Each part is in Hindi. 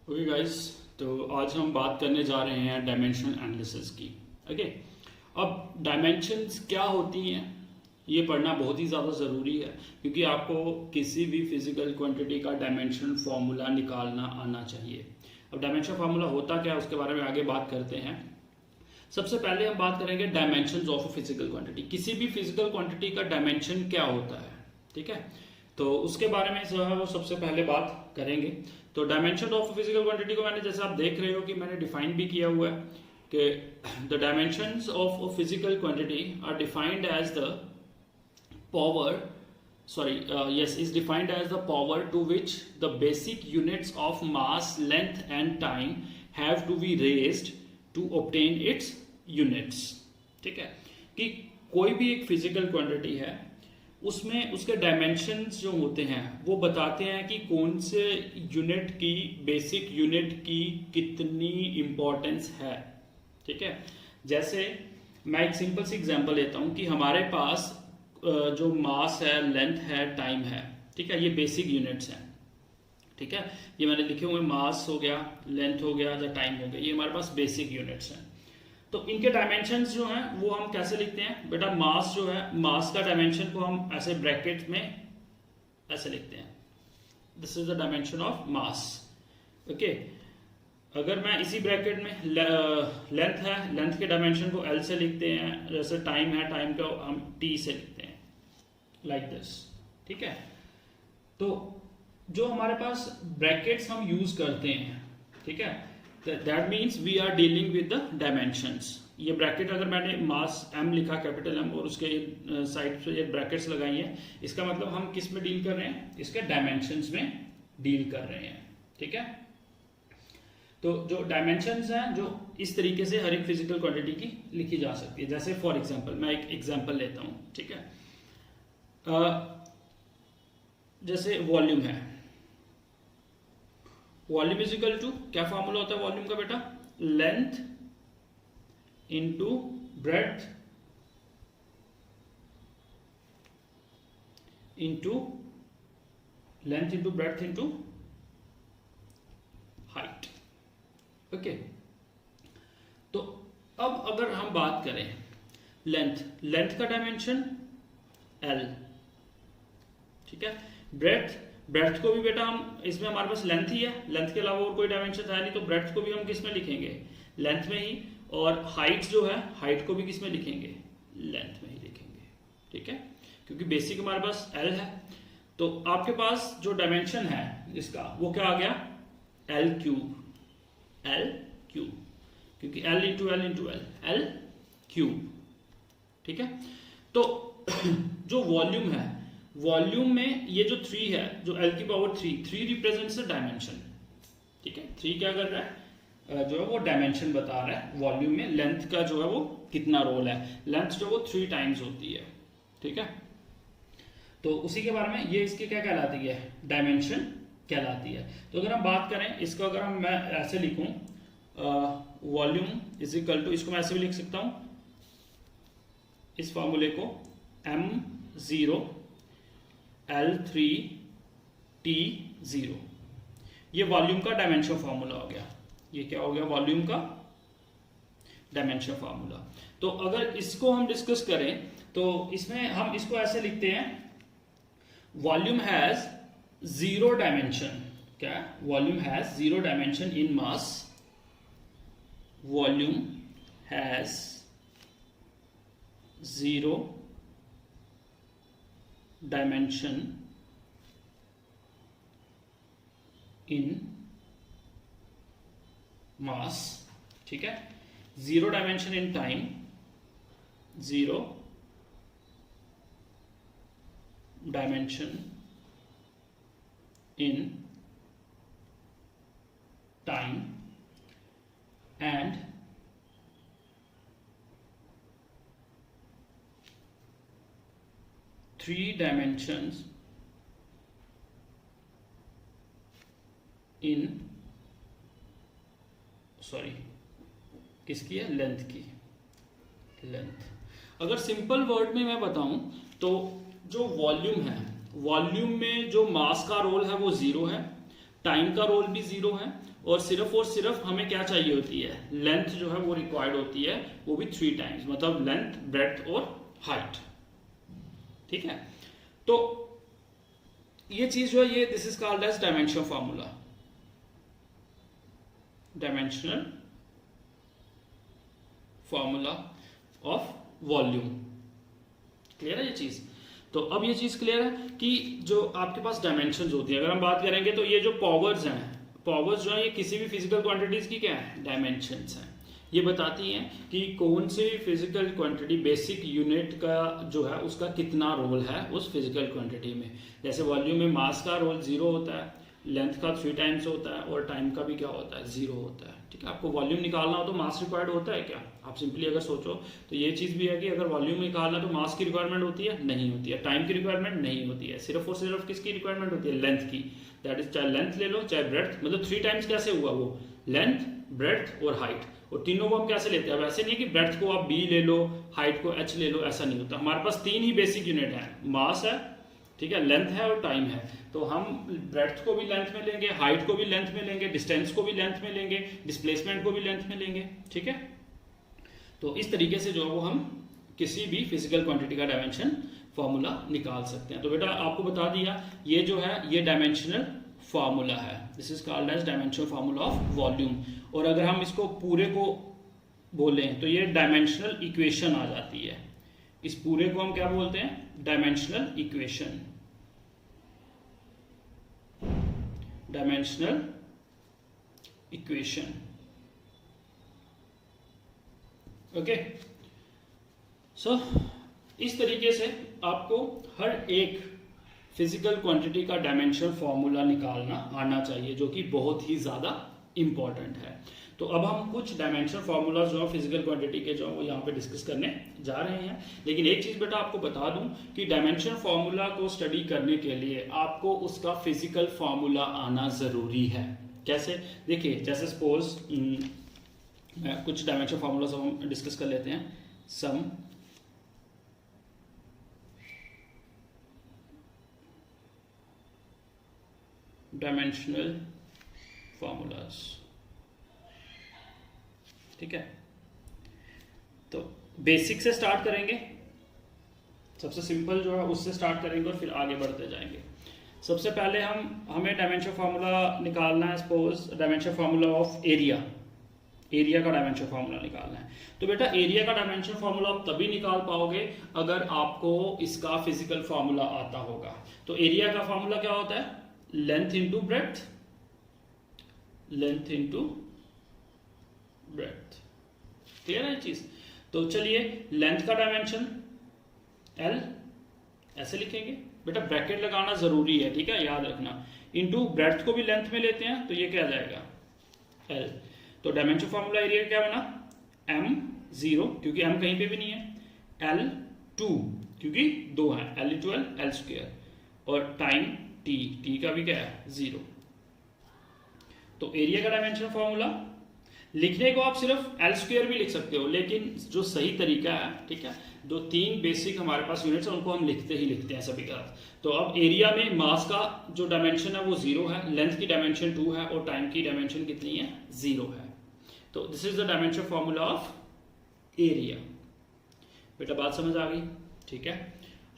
ओके गाइस, तो आज हम बात करने जा रहे हैं डायमेंशनल एनालिसिस की। ओके, अब डायमेंशंस क्या होती हैं ये पढ़ना बहुत ही ज़्यादा ज़रूरी है, क्योंकि आपको किसी भी फिजिकल क्वांटिटी का डायमेंशन फार्मूला निकालना आना चाहिए। अब डायमेंशन फार्मूला होता क्या है उसके बारे में आगे बात करते हैं। सबसे पहले हम बात करेंगे dimensions of a physical quantity. किसी भी फिजिकल क्वांटिटी का डायमेंशन क्या होता है, ठीक है, तो उसके बारे में जो है वो सबसे पहले बात करेंगे। तो डायमेंशन ऑफ फिजिकल क्वांटिटी को मैंने, जैसे आप देख रहे हो कि मैंने डिफाइन भी किया हुआ है कि the dimensions of a physical quantity are defined as the power yes, is defined as the power to which the basic units of mass, length and time have to be raised to obtain its units। ठीक है, कि कोई भी एक फिजिकल क्वांटिटी है उसमें उसके डायमेंशंस जो होते हैं वो बताते हैं कि कौन से यूनिट की, बेसिक यूनिट की कितनी इंपॉर्टेंस है। ठीक है, जैसे मैं एक सिंपल सी एग्जांपल लेता हूं कि हमारे पास जो मास है, लेंथ है, टाइम है, ठीक है, ये बेसिक यूनिट्स हैं। ठीक है, ये मैंने लिखे हुए मास हो गया, लेंथ हो गया या टाइम हो गया, ये हमारे पास बेसिक यूनिट्स हैं। तो इनके डायमेंशंस जो हैं वो हम कैसे लिखते हैं बेटा? मास जो है, मास का डायमेंशन को हम ऐसे ब्रैकेट में ऐसे लिखते हैं, this is the dimension of mass. Okay, अगर मैं इसी ब्रैकेट में लेंथ है, लेंथ के डायमेंशन को एल से लिखते हैं, जैसे टाइम है, टाइम को हम टी से लिखते हैं, लाइक दिस। ठीक है, तो जो हमारे पास ब्रैकेट्स हम यूज करते हैं, ठीक है, that means we are dealing with the dimensions. ये ब्रैकेट अगर मैंने मास एम लिखा, कैपिटल एम, और उसके साइड पे ये ब्रैकेट्स लगाई हैं, इसका मतलब हम किस में डील कर रहे हैं? इसके डायमेंशंस में डील कर रहे हैं। ठीक है, तो जो डायमेंशंस हैं जो इस तरीके से हर एक फिजिकल क्वांटिटी की लिखी जा सकती है। जैसे फॉर एग्जांपल मैं एक एग्जांपल लेता हूं, ठीक है, जैसे वॉल्यूम है, वॉल्यूम इज इक्वल टू, क्या फॉर्मूला होता है वॉल्यूम का बेटा? Length into breadth into length into breadth into height. Okay, तो अब अगर हम बात करें लेंथ, लेंथ का डायमेंशन एल, ठीक है, ब्रेड्थ, ब्रेड्थ को भी बेटा हम, इसमें हमारे पास लेंथ ही है, लेंथ के अलावा और कोई डायमेंशन है नहीं, तो ब्रेड्थ को भी हम किस में लिखेंगे? लेंथ में ही। और हाइट जो है, हाइट को भी किस में लिखेंगे? लेंथ में ही लिखेंगे। ठीक है, क्योंकि बेसिक हमारे पास एल है, तो आपके पास जो डायमेंशन है इसका वो क्या आ गया? एल क्यूब, एल क्यूब, क्योंकि L into L into L, L cube. ठीक है, तो जो वॉल्यूम है, वॉल्यूम में ये जो 3 है, जो एल की पावर 3 रिप्रेजेंट्स द डायमेंशन। ठीक है, 3 क्या कर रहा है? जो है वो डायमेंशन बता रहा है वॉल्यूम में। लेंथ का जो है वो कितना रोल है? लेंथ जो वो 3 टाइम्स होती है। ठीक है, तो उसी के बारे में ये इसकी क्या कहलाती है? डायमेंशन कहलाती है। तो अगर हम बात करें इसको, अगर हम मैं ऐसे लिखूं, वॉल्यूम इज इक्वल टू, इसको मैं ऐसे भी लिख सकता हूं, इस फॉर्मूले को, m0 L3 T0, ये वॉल्यूम का डायमेंशन फार्मूला हो गया। ये क्या हो गया? वॉल्यूम का डायमेंशन फार्मूला। तो अगर इसको हम डिस्कस करें तो इसमें हम इसको ऐसे लिखते हैं, वॉल्यूम हैज 0 डायमेंशन। क्या? Volume has 0 dimension in mass, volume has 0 dimension in mass। ठीक है, 0 dimension in time, 0 dimension in time, and 3 dimensions in, sorry किसकी है? लेंथ की, लेंथ। अगर सिंपल वर्ड में मैं बताऊं तो जो वॉल्यूम है, वॉल्यूम में जो मास का रोल है वो 0 है, टाइम का रोल भी 0 है, और सिर्फ हमें क्या चाहिए होती है, लेंथ जो है वो रिक्वायर्ड होती है, वो भी 3 टाइम्स, मतलब लेंथ, ब्रेड्थ और हाइट। ठीक है, तो ये चीज जो है ये this is called as dimension formula, dimensional formula of volume. Clear है ये चीज? तो अब ये चीज क्लियर है कि जो आपके पास डायमेंशंस होती है, अगर हम बात करेंगे तो ये जो पावर्स हैं, पावर्स जो है ये किसी भी फिजिकल क्वांटिटीज की क्या है, डायमेंशंस हैं। ये बताती हैं कि कौन सी फिजिकल क्वांटिटी, बेसिक यूनिट का जो है उसका कितना रोल है उस फिजिकल क्वांटिटी में। जैसे वॉल्यूम में मास का रोल 0 होता है, लेंथ का 3 टाइम्स होता है, और टाइम का भी क्या होता है, 0 होता है। ठीक है, आपको वॉल्यूम निकालना हो तो मास रिक्वायर्ड होता है क्या? आप सिंपली अगर सोचो तो ये चीज भी है कि अगर वॉल्यूम निकालना तो मास की रिक्वायरमेंट होती है, नहीं होती है। टाइम की रिक्वायरमेंट नहीं होती है, सिर्फ और सिर्फ किसकी रिक्वायरमेंट होती है, लेंथ की। दैट इज, चाहे लेंथ ले लो चाहे ब्रेड्थ, मतलब 3 टाइम्स कैसे हुआ वो, लेंथ, ब्रेड्थ और हाइट। और तीनों को हम कैसे लेते हैं? अब ऐसे नहीं कि ब्रेड्थ को आप b ले लो, हाइट को h ले लो, ऐसा नहीं होता। हमारे पास 3 ही बेसिक यूनिट है, मास है, ठीक है, लेंथ है और टाइम है। तो हम ब्रेड्थ को भी लेंथ में लेंगे, हाइट को भी लेंथ में लेंगे, डिस्टेंस को भी लेंथ में लेंगे, डिस्प्लेसमेंट को भी लेंथ में लेंगे। ठीक है, तो इस तरीके से जो है वो हम किसी भी फिजिकल क्वांटिटी का डायमेंशन फॉर्मूला निकाल सकते हैं। तो बेटा आपको बता दिया, ये जो है ये डायमेंशनल फॉर्मूला है, this is called as dimensional formula of volume. और अगर हम इसको पूरे को बोलें तो ये डायमेंशनल इक्वेशन आ जाती है। इस पूरे को हम क्या बोलते हैं, dimensional equation, dimensional equation. Okay, so इस तरीके से आपको हर एक फिजिकल क्वांटिटी का डायमेंशनल फॉर्मूला निकालना आना चाहिए, जो कि बहुत ही ज्यादा इंपॉर्टेंट है। तो अब हम कुछ डायमेंशनल फॉर्मूला जो है फिजिकल क्वांटिटी के जो वो यहाँ पे डिस्कस करने जा रहे हैं। लेकिन एक चीज बेटा आपको बता दूं कि डायमेंशनल फॉर्मूला को स्टडी करने के लिए आपको उसका फिजिकल फॉर्मूला आना जरूरी है। कैसे? देखिए, जैसे सपोज कुछ डायमेंशनल फॉर्मूला हम डिस्कस कर लेते हैं। सम डायमेंशनल फॉर्मूलाज, ठीक है, तो बेसिक से स्टार्ट करेंगे, सबसे सिंपल जो है उससे स्टार्ट करेंगे और फिर आगे बढ़ते जाएंगे। सबसे पहले हमें डायमेंशन फॉर्मूला निकालना है, suppose dimension formula of area, area का डायमेंशन फॉर्मूला निकालना है। तो बेटा एरिया का डायमेंशन फॉर्मूला आप तभी निकाल पाओगे अगर आपको इसका फिजिकल फॉर्मूला आता होगा। तो एरिया का फॉर्मूला क्या होता है, length into breadth, length into breadth. Clear है चीज? तो चलिए, लेंथ का डायमेंशन L ऐसे लिखेंगे बेटा, ब्रैकेट लगाना जरूरी है, ठीक है, याद रखना। इंटू ब्रेड्थ को भी लेंथ में लेते हैं तो ये क्या आ जाएगा, L। तो डायमेंशन फॉर्मूला एरिया क्या बना, M0 क्योंकि M कहीं पे भी नहीं है, L2 क्योंकि 2 है, L12 L स्क्वायर, और टाइम T का भी क्या है 0। तो एरिया का डायमेंशन फॉर्मूला लिखने को आप सिर्फ L स्क्वायर भी लिख सकते हो, लेकिन जो सही तरीका है, ठीक है, जो 3 बेसिक हमारे पास यूनिट्स है उनको हम लिखते हैं सभी का। तो अब एरिया में मास का जो डायमेंशन है वो 0 है, लेंथ की डायमेंशन 2 है और टाइम की डायमेंशन कितनी है, 0 है। तो this is the dimension formula of area. बेटा बात समझ आ गई? ठीक है।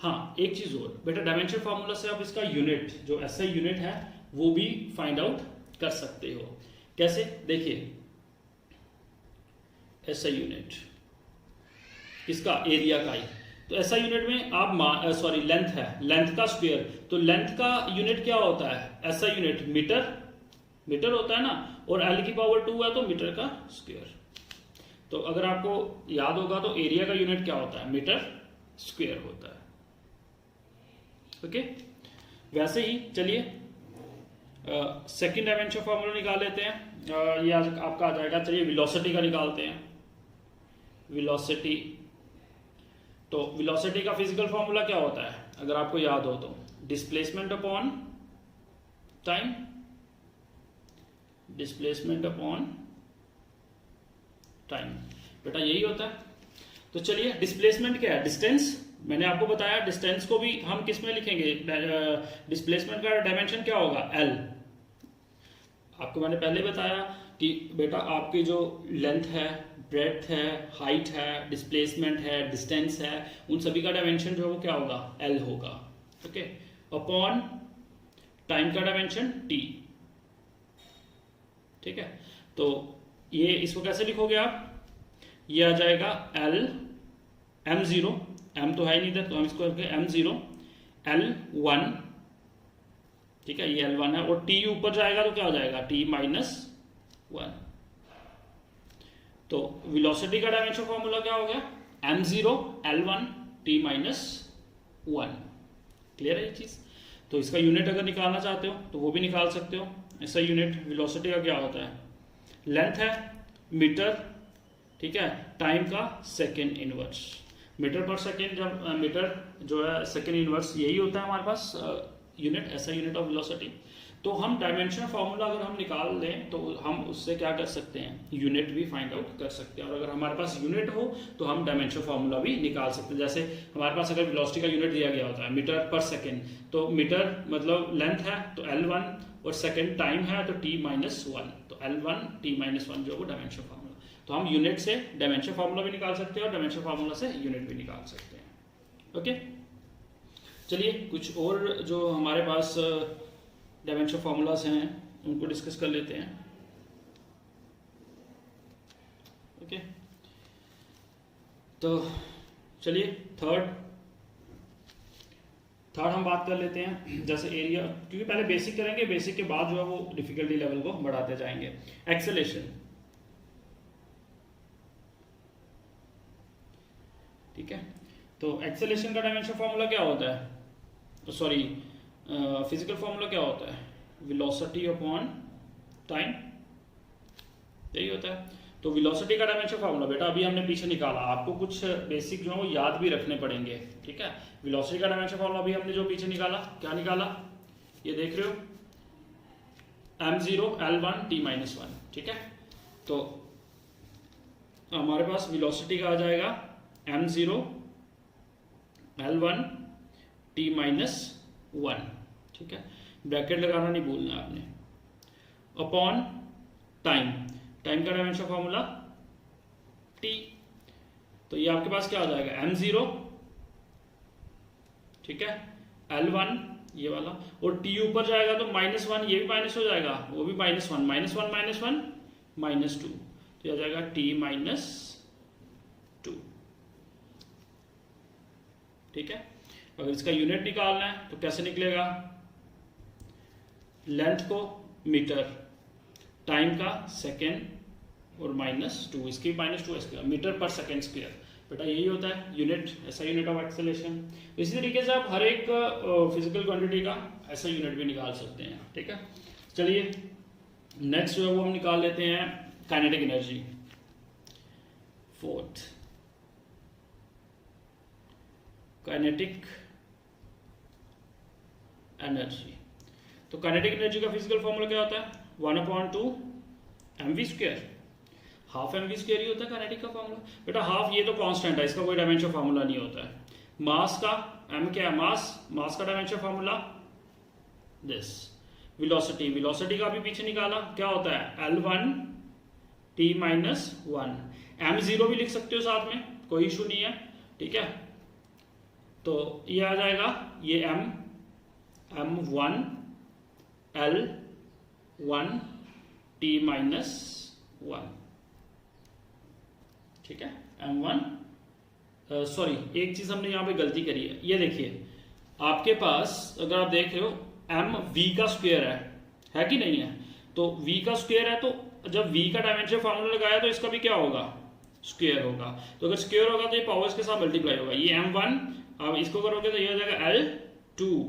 हाँ, एक चीज और बेटा, डायमेंशन फॉर्मूला से आप इसका यूनिट जो SI यूनिट है वो भी फाइंड आउट कर सकते हो। कैसे? देखिए, SI यूनिट किसका, एरिया का ही। तो SI यूनिट में आप सॉरी लेंथ है, लेंथ का स्क्वायर, तो लेंथ का यूनिट क्या होता है, SI यूनिट मीटर, मीटर होता है ना, और L की पावर 2 है तो मीटर का स्क्वायर। तो अगर आपको याद होगा तो एरिया का यूनिट क्या होता है, मीटर स्क्वायर होता है। ओके, वैसे ही चलिए सेकंड डायमेंशन फॉर्मूला निकाल लेते हैं। ये आपका आ जाएगा, चलिए वेलोसिटी का निकालते हैं, वेलोसिटी। तो वेलोसिटी का फिजिकल फॉर्मूला क्या होता है अगर आपको याद हो तो, displacement upon time, displacement upon time, बेटा यही होता है। तो चलिए, डिस्प्लेसमेंट क्या है, डिस्टेंस। मैंने आपको बताया डिस्टेंस को भी हम किस में लिखेंगे, डिस्प्लेसमेंट का डायमेंशन क्या होगा, L। आपको मैंने पहले बताया कि बेटा आपकी जो लेंथ है, ब्रेड्थ है, हाइट है, डिस्प्लेसमेंट है, डिस्टेंस है, उन सभी का डायमेंशन जो है वो क्या होगा, एल होगा। ओके, अपॉन टाइम का डायमेंशन टी। ठीक है, तो ये इसको कैसे लिखोगे आप, ये आ जाएगा एल m0, m तो है ही नहीं इधर तो हम इसको करके m0 L1, ठीक है, ये L1 है, और t ऊपर जाएगा तो क्या हो जाएगा t-1। तो वेलोसिटी का डायमेंशन फॉर्मूला क्या हो गया, m0 L1 t-1। क्लियर है ये चीज। तो इसका यूनिट अगर निकालना चाहते हो तो वो भी निकाल सकते हो। इसका यूनिट वेलोसिटी का क्या होता है, लेंथ है मीटर, ठीक है, टाइम का सेकेंड इनवर्स, मीटर पर सेकेंड, जब मीटर जो है सेकेंड इनवर्स यही होता है हमारे पास यूनिट, ऐसा यूनिट ऑफ वेलोसिटी। तो हम डायमेंशन फार्मूला अगर हम निकाल लें तो हम उससे क्या कर सकते हैं, यूनिट भी फाइंड आउट कर सकते हैं। और अगर हमारे पास यूनिट हो तो हम डायमेंशन फार्मूला भी निकाल सकते हैं। जैसे हमारे पास अगर वेलोसिटी का यूनिट दिया गया होता है मीटर पर सेकेंड, तो मीटर मतलब लेंथ है तो L1, और सेकेंड टाइम है तो t-1, तो L1 t-1 जो वो डायमेंशन फार्मूला। तो हम यूनिट से डायमेंशन फार्मूला भी निकाल सकते हैं और डायमेंशन फार्मूला से यूनिट भी निकाल सकते हैं। ओके, चलिए कुछ और जो हमारे पास डायमेंशन फार्मूलाज हैं उनको डिस्कस कर लेते हैं। ओके, तो चलिए थर्ड हम बात कर लेते हैं। जैसे एरिया, क्योंकि पहले बेसिक करेंगे, बेसिक के बाद जो है वो डिफिकल्टी लेवल को बढ़ाते जाएंगे। एक्सेलेरेशन, ठीक है, तो एक्सेलेरेशन का डायमेंशन फार्मूला क्या होता है, तो सॉरी फिजिकल फार्मूला क्या होता है, वेलोसिटी अपॉन टाइम, यही होता है। तो वेलोसिटी का डायमेंशन फार्मूला बेटा अभी हमने पीछे निकाला, आपको कुछ बेसिक जो है वो याद भी रखने पड़ेंगे। ठीक है, वेलोसिटी का डायमेंशन फार्मूला अभी हमने जो पीछे निकाला, क्या निकाला, ये देख रहे हो, m0 L1 t-1। ठीक है, तो हमारे पास वेलोसिटी का आ जाएगा m0 L1 t-1। ठीक है, ब्रैकेट लगाना नहीं भूलना आपने, अपॉन टाइम, टाइम का डायमेंशन फॉर्मूला t। तो ये आपके पास क्या हो जाएगा m0, ठीक है, L1 ये वाला, और t ऊपर जाएगा तो -1, ये भी माइनस हो जाएगा, वो भी -1, -2, तो ये आ जाएगा t-2। ठीक है, अगर इसका यूनिट निकालना है तो कैसे निकलेगा, लेंथ को मीटर, टाइम का सेकेंड और -2, इसकी -2 स्क्वायर, मीटर पर सेकेंड स्क्वायर। बेटा यही होता है यूनिट, ऐसा यूनिट ऑफ एक्सेलरेशन। इसी तरीके से आप हर एक फिजिकल क्वांटिटी का ऐसा यूनिट भी निकाल सकते हैं। ठीक है, चलिए नेक्स्ट जो है वो हम निकाल लेते हैं kinetic energy. Fourth, kinetic energy. तो काइनेटिक एनर्जी का फिजिकल फॉर्मूला क्या होता है, 1/2 mv², हाफ mv² ही होता है काइनेटिक का फॉर्मूला। बेटा हाफ ये तो कांस्टेंट है, इसका कोई डायमेंशन फार्मूला नहीं होता है। मास का m क्या है, मास का डायमेंशन फार्मूला दिस। वेलोसिटी का भी पीछे निकाला, क्या होता है L1 t-1, m0 भी लिख सकते हो साथ में, कोई इशू नहीं है। ठीक है, तो ये आ जाएगा, ये m1 L1 t-1। ठीक है, m1, सॉरी एक चीज हमने यहां पे गलती करी है, ये देखिए आपके पास अगर आप देख रहे हो mv का स्क्वायर है कि नहीं है, तो v का स्क्वायर है, तो जब v का डायमेंशन फार्मूला लगाया तो इसका भी क्या होगा, स्क्वायर होगा। तो अगर स्क्वायर होगा तो ये पावर्स के साथ मल्टीप्लाई होगा, ये m1, अब इसको करोगे तो ये हो जाएगा L2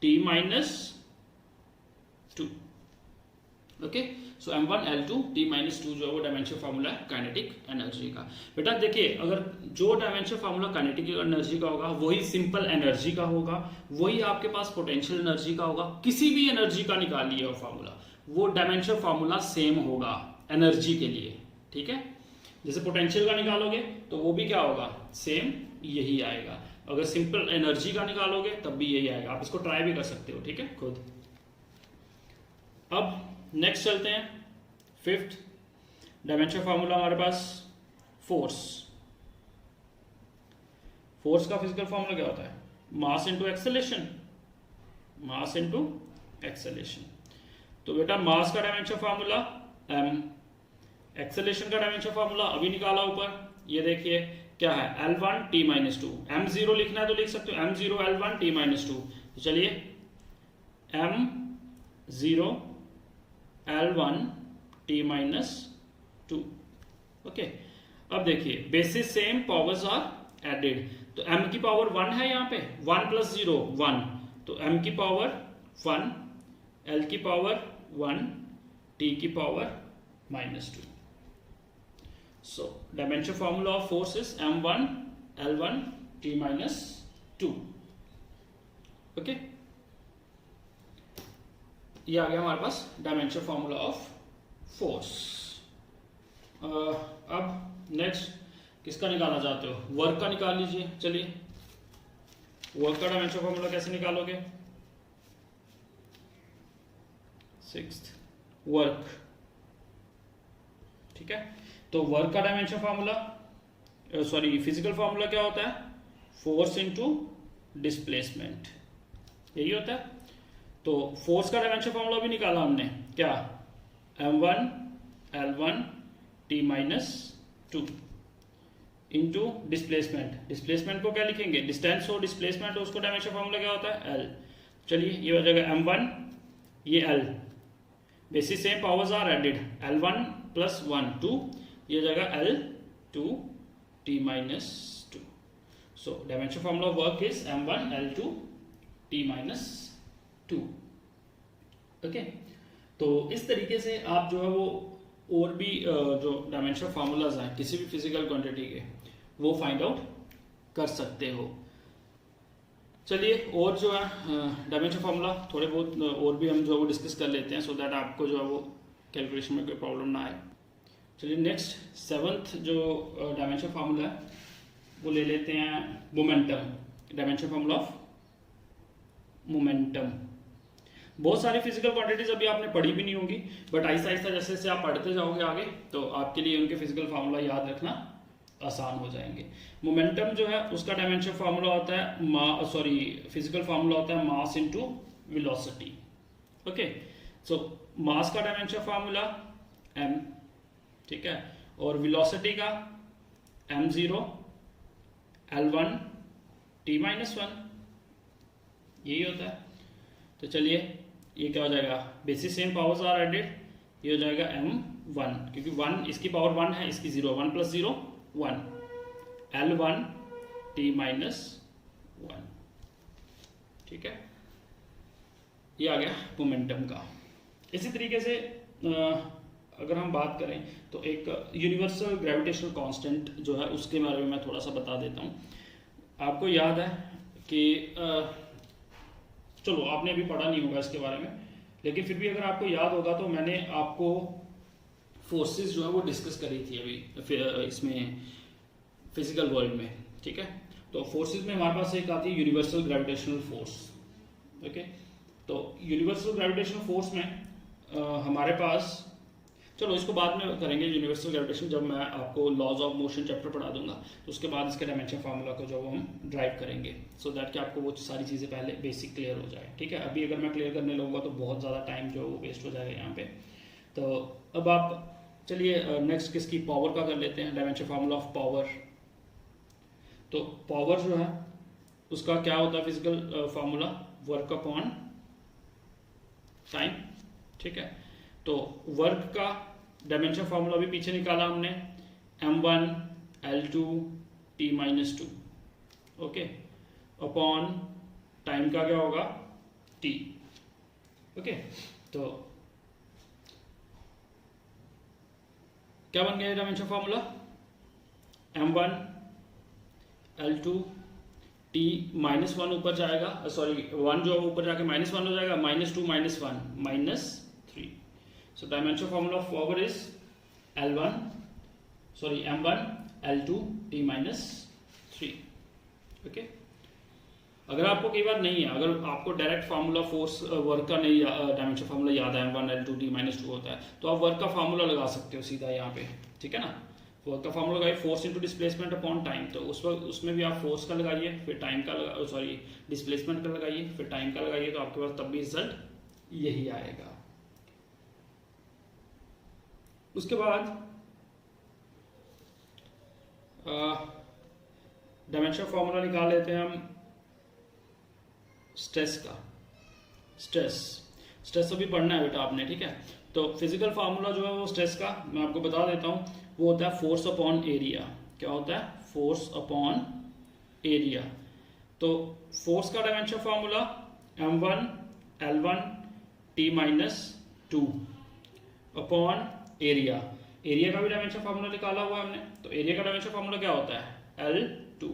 t-2। ओके, सो m1 L2 t-2 जो है वो डायमेंशन फार्मूला है काइनेटिक एनर्जी का। बेटा देखिए, अगर जो डायमेंशन फार्मूला काइनेटिक एनर्जी का होगा वही सिंपल एनर्जी का होगा, वही आपके पास पोटेंशियल एनर्जी का होगा। किसी भी एनर्जी का निकालिए वो फार्मूला, वो डायमेंशन फार्मूला सेम होगा एनर्जी के लिए। ठीक है, जैसे पोटेंशियल का निकालोगे तो वो भी क्या होगा, सेम यही आएगा। अगर सिंपल एनर्जी का निकालोगे तब भी यही आएगा। आप इसको ट्राई भी कर सकते हो, ठीक है, खुद। अब नेक्स्ट चलते हैं फिफ्थ डायमेंशन फार्मूला हमारे पास फोर्स का फिजिकल फार्मूला क्या होता है? Mass into acceleration, mass into acceleration. तो बेटा मास का डायमेंशन फार्मूला m, एक्सेलेरेशन का डायमेंशन फार्मूला अभी निकाला ऊपर, ये देखिए क्या है L1 t minus to. m0 लिखना है तो लिख सकते हो m0 L1 t minus to. तो चलिए m0 L1 t minus two. Okay, अब देखिए basis same, powers are added. तो m की पावर 1 है यहाँ पे, 1 प्लस 0 1, तो m की पावर 1, l की पावर 1, t की power minus two. So dimension formula of force is m1 l1 t minus two. Okay, ये आ गया हमारे पास डायमेंशन फॉर्मूला ऑफ फोर्स। अब नेक्स्ट किसका निकालना चाहते हो? वर्क का निकाल लीजिए। चलिए वर्क का डायमेंशन फॉर्मूला कैसे निकालोगे? सिक्स्थ वर्क, ठीक है। तो वर्क का डायमेंशन फार्मूला फिजिकल फार्मूला क्या होता है? फोर्स इनटू डिस्प्लेसमेंट, यही होता है। तो फोर्स का डायमेंशन फार्मूला भी निकाला हमने, क्या? m1 l1 t minus two into displacement. Displacement को क्या लिखेंगे? डिस्टेंस हो, डिस्प्लेसमेंट हो, उसको डायमेंशन फार्मूला क्या होता है? l। चलिए ये हो जाएगा m1, ये l, basis same, powers are added, l1 plus 1 2, ये हो जाएगा l2 t minus two. So dimension formula of work is m1 l2 t minus two. Okay, तो इस तरीके से आप जो है वो और भी जो डायमेंशन फार्मूलाज हैं किसी भी फिजिकल क्वांटिटी के, वो फाइंड आउट कर सकते हो। चलिए और जो है डायमेंशन फार्मूला थोड़े बहुत और भी हम जो है वो डिस्कस कर लेते हैं, सो दैट आपको जो है वो कैलकुलेशन में कोई प्रॉब्लम ना आए। चलिए नेक्स्ट सेवंथ जो डायमेंशन फार्मूला है वो ले लेते हैं momentum, dimension formula of momentum. बहुत सारी फिजिकल क्वांटिटीज अभी आपने पढ़ी भी नहीं होंगी, बट आहिस्ता आहिस्ता जैसे जैसे आप पढ़ते जाओगे आगे तो आपके लिए उनके फिजिकल फार्मूला याद रखना आसान हो जाएंगे। मोमेंटम जो है उसका डायमेंशन फार्मूला होता है फिजिकल फार्मूला होता है मास इनटू वेलोसिटी। ओके, सो मास का डायमेंशन फार्मूला m, ठीक है, और वेलोसिटी का m0 l1 t माइनस 1, यही होता है। तो चलिए ये क्या हो जाएगा? Basis same, powers are added, ये हो जाएगा m1, क्योंकि 1 इसकी पावर 1 है, इसकी 0, 1 प्लस 0 1, l1 t माइनस 1, ठीक है। ये आ गया मोमेंटम का। इसी तरीके से अगर हम बात करें तो एक यूनिवर्सल ग्रेविटेशनल कांस्टेंट जो है उसके बारे में मैं थोड़ा सा बता देता हूँ। आपको याद है कि चलो आपने अभी पढ़ा नहीं होगा इसके बारे में, लेकिन फिर भी अगर आपको याद होगा तो मैंने आपको फोर्सेस जो है वो डिस्कस करी थी अभी इसमें फिजिकल वर्ल्ड में, ठीक है। तो फोर्सेस में हमारे पास एक आती है यूनिवर्सल ग्रेविटेशनल फोर्स। ओके, तो यूनिवर्सल ग्रेविटेशनल फोर्स में हमारे पास, चलो इसको बाद में करेंगे यूनिवर्सल ग्रेविटेशन, जब मैं आपको लॉज ऑफ मोशन चैप्टर पढ़ा दूंगा तो उसके बाद इसके डायमेंशन फार्मूला को जो हम ड्राइव करेंगे, सो दैट कि आपको वो सारी चीज़ें पहले बेसिक क्लियर हो जाए, ठीक है। अभी अगर मैं क्लियर करने लगूंगा तो बहुत ज़्यादा टाइम जो है वो वेस्ट हो जाएगा यहाँ पे। तो अब आप चलिए नेक्स्ट किसकी, पावर का कर लेते हैं, डायमेंशन फार्मूला ऑफ पावर। तो पावर जो है उसका क्या होता है physical formula? Work upon time, ठीक है। तो वर्क का डायमेंशन फार्मूला भी पीछे निकाला हमने, m1 l2 t minus two, okay, upon time का क्या होगा? t। ओके, तो क्या बन गया dimension formula? m1 l2 t minus 1 ऊपर जाएगा, 1 जो ऊपर जाके -1 हो जाएगा, -2 -1 -3। So dimension formula of power is m1 l2 t minus 3। okay, अगर आपको कई बार नहीं है, अगर आपको डायरेक्ट फार्मूला फोर्स वर्क का नहीं, डायमेंशन फार्मूला याद है, M1 L2 T - 2 होता है, तो आप वर्क का फार्मूला लगा सकते हो सीधा यहाँ पे, ठीक है ना। वर्क का फार्मूला लगाइए, force into displacement upon time, तो उस वक्त उसमें भी आप फोर्स का लगाइए, फिर टाइम का सॉरी डिस्प्लेसमेंट का लगाइए, फिर टाइम का लगाइए, तो आपके पास तब भी रिजल्ट यही आएगा। उसके बाद डायमेंशन फार्मूला निकाल लेते हैं हम स्ट्रेस का। स्ट्रेस अभी पढ़ना है बेटा आपने, ठीक है। तो फिजिकल फार्मूला जो है वो स्ट्रेस का मैं आपको बता देता हूँ, वो होता है फोर्स अपॉन एरिया। क्या होता है? Force upon area. तो फोर्स का dimension formula M1 L1 T - 2 upon area. Area का भी डायमेंशन फार्मूला निकाला हुआ है हमने, तो एरिया का डायमेंशन फार्मूला क्या होता है? L2,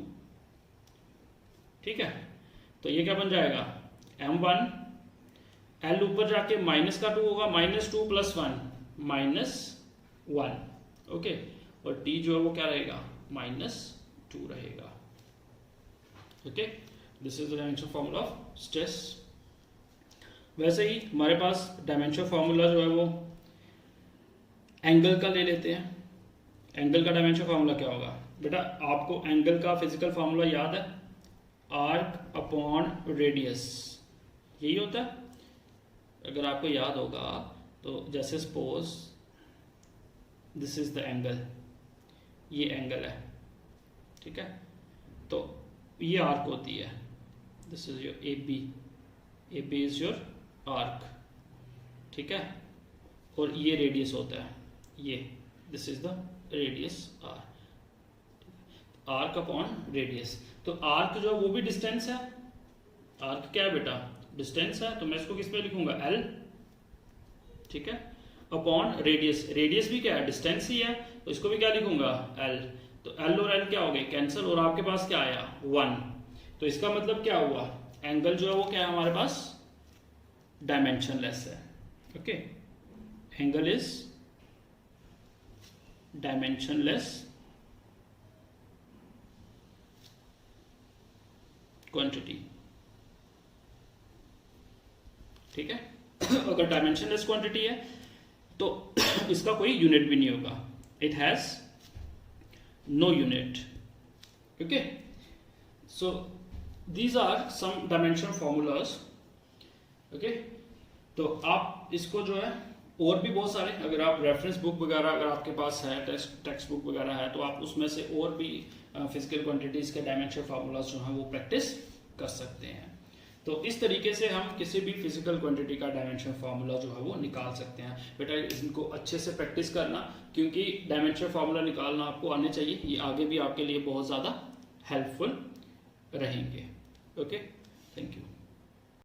ठीक है। तो ये क्या बन जाएगा? M1, L ऊपर जाके माइनस का 2 होगा, -2 + 1 -1, ओके। और T जो है वो क्या रहेगा? -2 रहेगा, okay. This is the dimension formula of stress. वैसे ही हमारे पास डायमेंशन फार्मूला जो है वो एंगल का ले लेते हैं। एंगल का डायमेंशन फार्मूला क्या होगा बेटा? आपको एंगल का फिजिकल फार्मूला याद है? आर्क अपॉन रेडियस, यही होता है। अगर आपको याद होगा तो जैसे suppose this is the angle, ये एंगल है, ठीक है। तो ये आर्क होती है, this is your A B is your arc, ठीक है। और ये रेडियस होता है, ये this is the radius R, arc upon radius. तो आर्क जो है वो भी डिस्टेंस है। आर्क क्या है बेटा? डिस्टेंस है। तो मैं इसको किस पे लिखूंगा? L, ठीक है, अपॉन रेडियस। रेडियस भी क्या है? डिस्टेंस ही है, तो इसको भी क्या लिखूंगा? L। तो L और L क्या हो गए? कैंसिल, और आपके पास क्या आया? 1। तो इसका मतलब क्या हुआ? एंगल जो है वो क्या है हमारे पास? डायमेंशनलेस है, okay. Angle is dimensionless quantity, ठीक है। अगर डायमेंशनलेस क्वांटिटी है तो इसका कोई यूनिट भी नहीं होगा, it has no unit, okay. So these are some dimension formulas, okay. तो आप इसको जो है और भी बहुत सारे, अगर आप रेफरेंस बुक वगैरह अगर आपके पास है, टेक्स्ट बुक वगैरह है, तो आप उसमें से और भी फिजिकल क्वांटिटीज के डायमेंशन फार्मूलाज जो हैं वो प्रैक्टिस कर सकते हैं। तो इस तरीके से हम किसी भी फिजिकल क्वांटिटी का डायमेंशन फार्मूला जो है वो निकाल सकते हैं। बेटा इनको अच्छे से प्रैक्टिस करना, क्योंकि डायमेंशन फार्मूला निकालना आपको आने चाहिए, ये आगे भी आपके लिए बहुत ज़्यादा हेल्पफुल रहेंगे, ओके। Thank you.